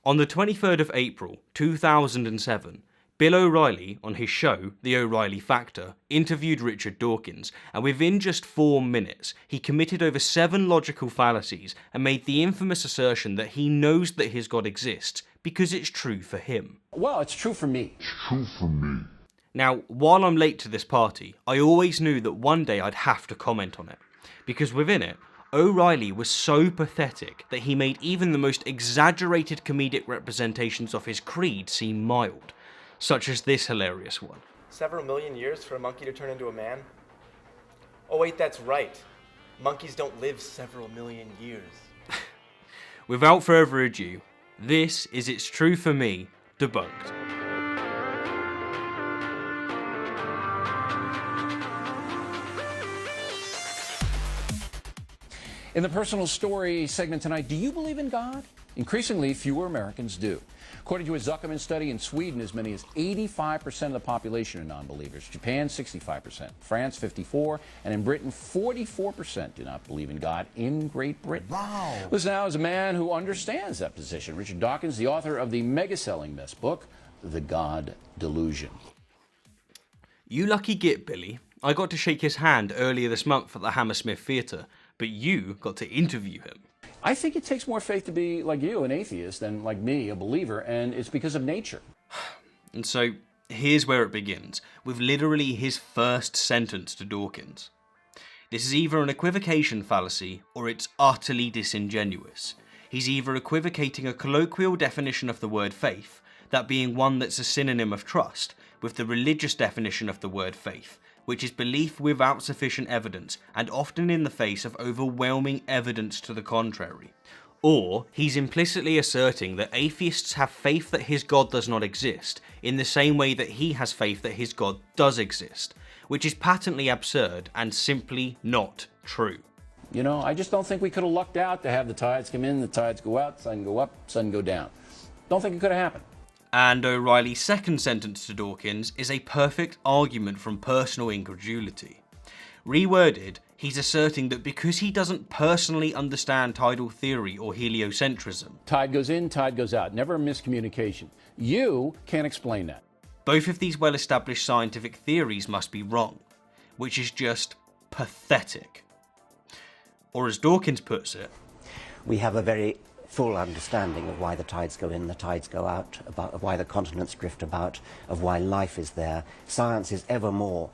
On the 23rd of April 2007, Bill O'Reilly, on his show, The O'Reilly Factor, interviewed Richard Dawkins, and within just 4 minutes, he committed over 7 logical fallacies and made the infamous assertion that he knows that his God exists because it's true for him. Well, it's true for me. It's true for me. Now, while I'm late to this party, I always knew that one day I'd have to comment on it, because within it, O'Reilly was so pathetic that he made even the most exaggerated comedic representations of his creed seem mild, such as this hilarious one. Several million years for a monkey to turn into a man? Oh wait, that's right. Monkeys don't live several million years. Without further ado, this is It's True For Me, Debunked. In the personal story segment tonight, do you believe in God? Increasingly, fewer Americans do. According to a Zuckerman study, in Sweden, as many as 85% of the population are non-believers. Japan, 65%. France, 54%. And in Britain, 44% do not believe in God in Great Britain. Wow. Listen now is a man who understands that position. Richard Dawkins, the author of the mega-selling myth book, The God Delusion. You lucky git, Billy. I got to shake his hand earlier this month at the Hammersmith Theatre, but you got to interview him. I think it takes more faith to be like you, an atheist, than like me, a believer, and it's because of nature. And so, here's where it begins, with literally his first sentence to Dawkins. This is either an equivocation fallacy, or it's utterly disingenuous. He's either equivocating a colloquial definition of the word faith, that being one that's a synonym of trust, with the religious definition of the word faith, which is belief without sufficient evidence, and often in the face of overwhelming evidence to the contrary. Or he's implicitly asserting that atheists have faith that his God does not exist, in the same way that he has faith that his God does exist, which is patently absurd and simply not true. You know, I just don't think we could have lucked out to have the tides come in, the tides go out, sun go up, sun go down. Don't think it could have happened. And O'Reilly's second sentence to Dawkins is a perfect argument from personal incredulity. Reworded, he's asserting that because he doesn't personally understand tidal theory or heliocentrism, Tide goes in, tide goes out. Never a miscommunication. You can't explain that. both of these well-established scientific theories must be wrong, which is just pathetic. Or as Dawkins puts it, we have a very full understanding of why the tides go in, the tides go out, of why the continents drift about, of why life is there. Science is ever more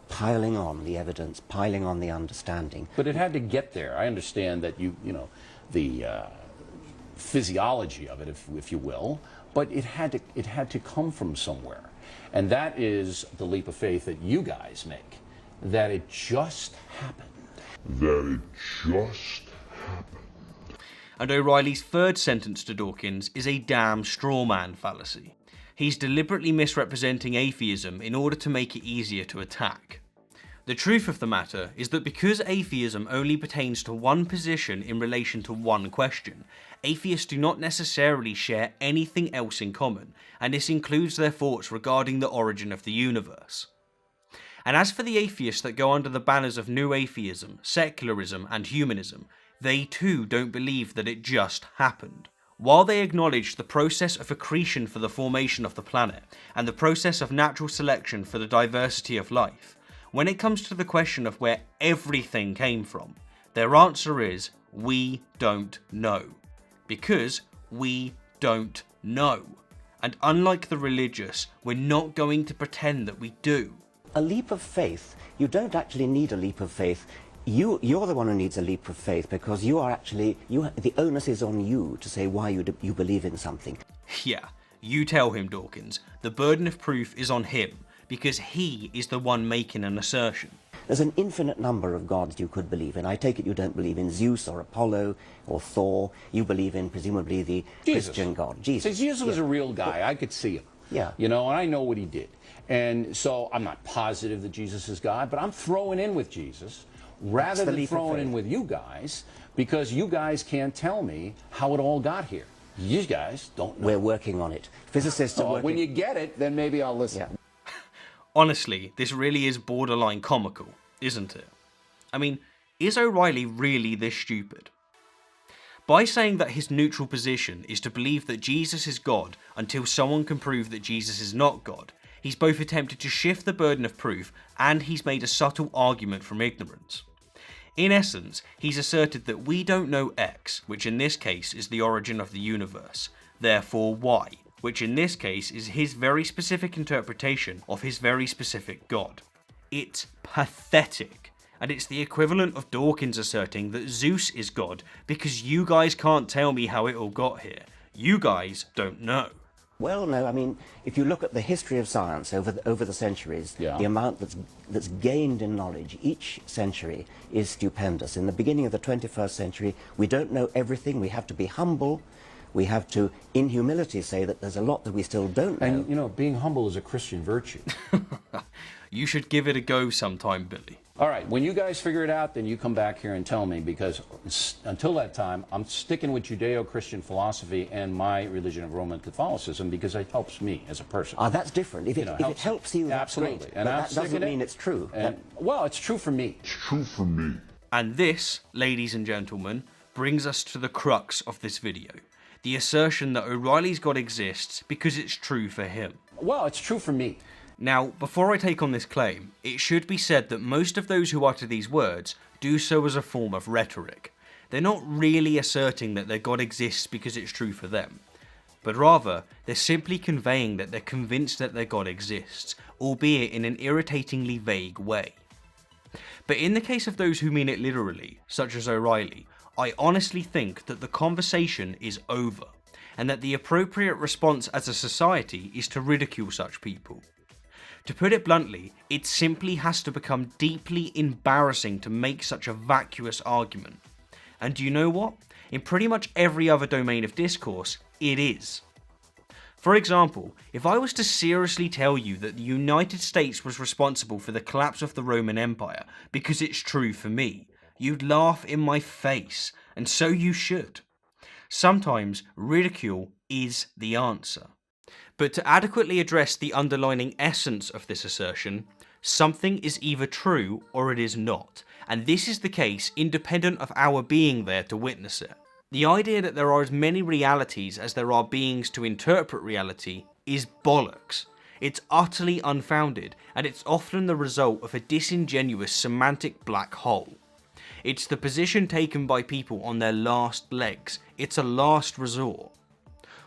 piling on the evidence, piling on the understanding. But it had to get there. I understand that you know, the physiology of it, if you will, but it had to come from somewhere. And that is the leap of faith that you guys make, that it just happened. That it just happened. and O'Reilly's third sentence to Dawkins is a damn straw man fallacy. He's deliberately misrepresenting atheism in order to make it easier to attack. The truth of the matter is that because atheism only pertains to one position in relation to one question, atheists do not necessarily share anything else in common, and this includes their thoughts regarding the origin of the universe. And as for the atheists that go under the banners of New Atheism, Secularism and Humanism, they too don't believe that it just happened. While they acknowledge the process of accretion for the formation of the planet, and the process of natural selection for the diversity of life, when it comes to the question of where everything came from, their answer is, we don't know. Because we don't know. And unlike the religious, we're not going to pretend that we do. A leap of faith, you don't actually need a leap of faith. You're the one who needs a leap of faith because you are actually, the onus is on you to say why you believe in something. Yeah, you tell him, Dawkins. The burden of proof is on him, because he is the one making an assertion. There's an infinite number of gods you could believe in. I take it you don't believe in Zeus or Apollo or Thor. You believe in, presumably, the Jesus. Christian God. Jesus. See, Jesus was a real guy. I could see him. Yeah. You know, and I know what he did. And so I'm not positive that Jesus is God, but I'm throwing in with Jesus rather than throwing in with you guys, because you guys can't tell me how it all got here. You guys don't know. We're working on it. Physicists are working. When you get it, then maybe I'll listen. Yeah. Honestly, this really is borderline comical, isn't it? I mean, is O'Reilly really this stupid? By saying that his neutral position is to believe that Jesus is God until someone can prove that Jesus is not God, he's both attempted to shift the burden of proof and he's made a subtle argument from ignorance. In essence, he's asserted that we don't know X, which in this case is the origin of the universe, therefore Y, which in this case is his very specific interpretation of his very specific God. It's pathetic. And it's the equivalent of Dawkins asserting that Zeus is God because you guys can't tell me how it all got here. You guys don't know. Well, no, I mean, if you look at the history of science over the centuries, the amount that's gained in knowledge each century is stupendous. In the beginning of the 21st century, we don't know everything. We have to be humble. We have to, in humility, say that there's a lot that we still don't know. And, you know, being humble is a Christian virtue. You should give it a go sometime, Billy. All right, when you guys figure it out, then you come back here and tell me, because until that time, I'm sticking with Judeo-Christian philosophy and my religion of Roman Catholicism because it helps me as a person. That's different. If it helps you, that's absolutely. Great. And but that doesn't mean it's true. Well, it's true for me. It's true for me. And this, ladies and gentlemen, brings us to the crux of this video. The assertion that O'Reilly's God exists because it's true for him. Well, it's true for me. Now, before I take on this claim, it should be said that most of those who utter these words do so as a form of rhetoric. They're not really asserting that their God exists because it's true for them, but rather, they're simply conveying that they're convinced that their God exists, albeit in an irritatingly vague way. But in the case of those who mean it literally, such as O'Reilly, I honestly think that the conversation is over, and that the appropriate response as a society is to ridicule such people. To put it bluntly, it simply has to become deeply embarrassing to make such a vacuous argument. And do you know what? In pretty much every other domain of discourse, it is. For example, if I was to seriously tell you that the United States was responsible for the collapse of the Roman Empire because it's true for me, you'd laugh in my face, and so you should. Sometimes ridicule is the answer. But to adequately address the underlying essence of this assertion, something is either true or it is not, and this is the case independent of our being there to witness it. The idea that there are as many realities as there are beings to interpret reality is bollocks. It's utterly unfounded, and it's often the result of a disingenuous semantic black hole. It's the position taken by people on their last legs. It's a last resort.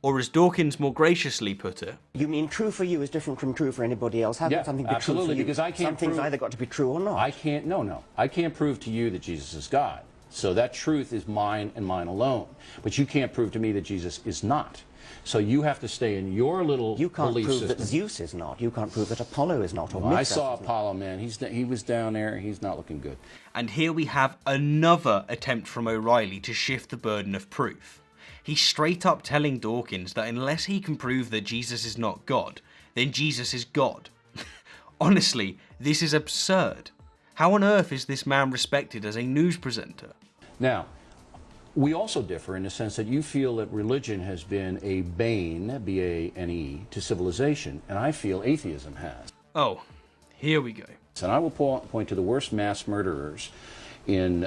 Or as Dawkins more graciously put it, you mean true for you is different from true for anybody else? How can something be absolutely, true for you? because I can't Something's either got to be true or not. I can't prove to you that Jesus is God. So that truth is mine and mine alone. But you can't prove to me that Jesus is not. So you have to stay in your little You can't belief prove system. that Zeus is not. You can't prove that Apollo is not. Or Well, I Mithras saw is not. Apollo, man. He was down there. He's not looking good. and here we have another attempt from O'Reilly to shift the burden of proof. He's straight up telling Dawkins that unless he can prove that Jesus is not God, then Jesus is God. Honestly, this is absurd. How on earth is this man respected as a news presenter? Now, we also differ in the sense that you feel that religion has been a bane, B-A-N-E, to civilization, and I feel atheism has. Oh, here we go. And I will point to the worst mass murderers in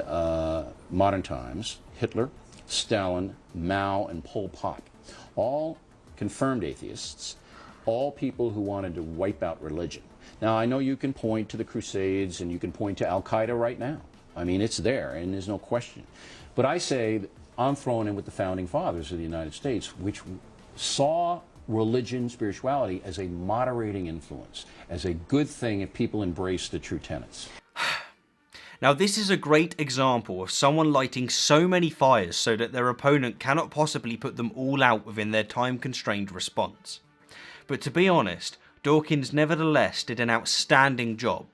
modern times: Hitler, Stalin, Mao, and Pol Pot. All confirmed atheists, all people who wanted to wipe out religion. Now, I know you can point to the Crusades and you can point to Al-Qaeda right now. I mean, it's there, and there's no question. But I say I'm thrown in with the founding fathers of the United States, which saw religion, spirituality, as a moderating influence, as a good thing if people embrace the true tenets. Now this is a great example of someone lighting so many fires so that their opponent cannot possibly put them all out within their time-constrained response. But to be honest, Dawkins nevertheless did an outstanding job,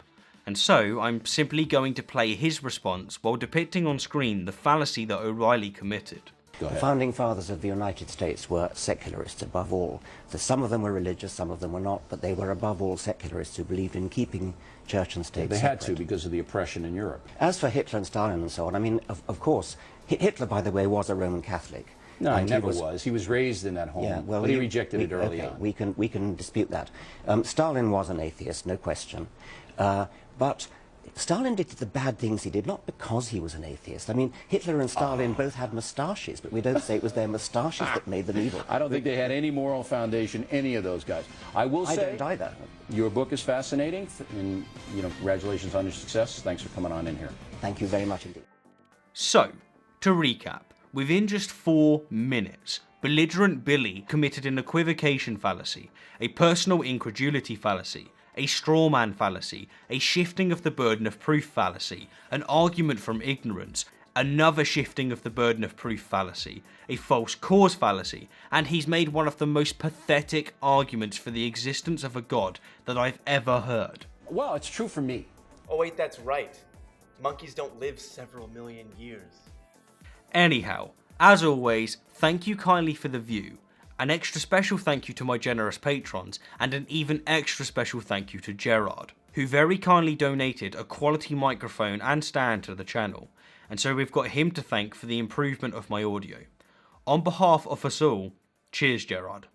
and so I'm simply going to play his response while depicting on screen the fallacy that O'Reilly committed. Go The ahead. founding fathers of the United States were secularists above all. So some of them were religious, some of them were not, but they were above all secularists who believed in keeping church and state They had separate. to because of the oppression in Europe. As for Hitler and Stalin and so on, I mean, of course, Hitler, by the way, was a Roman Catholic. No, he And never was. He was raised in that home, but he rejected it early on. We can dispute that. Stalin was an atheist, no question. But Stalin did the bad things he did, not because he was an atheist. I mean, Hitler and Stalin both had moustaches, but we don't say it was their moustaches that made them evil. I don't think they had any moral foundation, any of those guys. I will say, I don't either. Your book is fascinating, and congratulations on your success. Thanks for coming on in here. Thank you very much indeed. So, to recap, within just 4 minutes, belligerent Billy committed an equivocation fallacy, a personal incredulity fallacy, a straw man fallacy, a shifting of the burden of proof fallacy, an argument from ignorance, another shifting of the burden of proof fallacy, a false cause fallacy, and he's made one of the most pathetic arguments for the existence of a god that I've ever heard. Well, it's true for me. Oh wait, that's right. Monkeys don't live several million years. Anyhow, as always, thank you kindly for the view. An extra special thank you to my generous patrons, and an even extra special thank you to Gerard, who very kindly donated a quality microphone and stand to the channel, and so we've got him to thank for the improvement of my audio. On behalf of us all, cheers Gerard.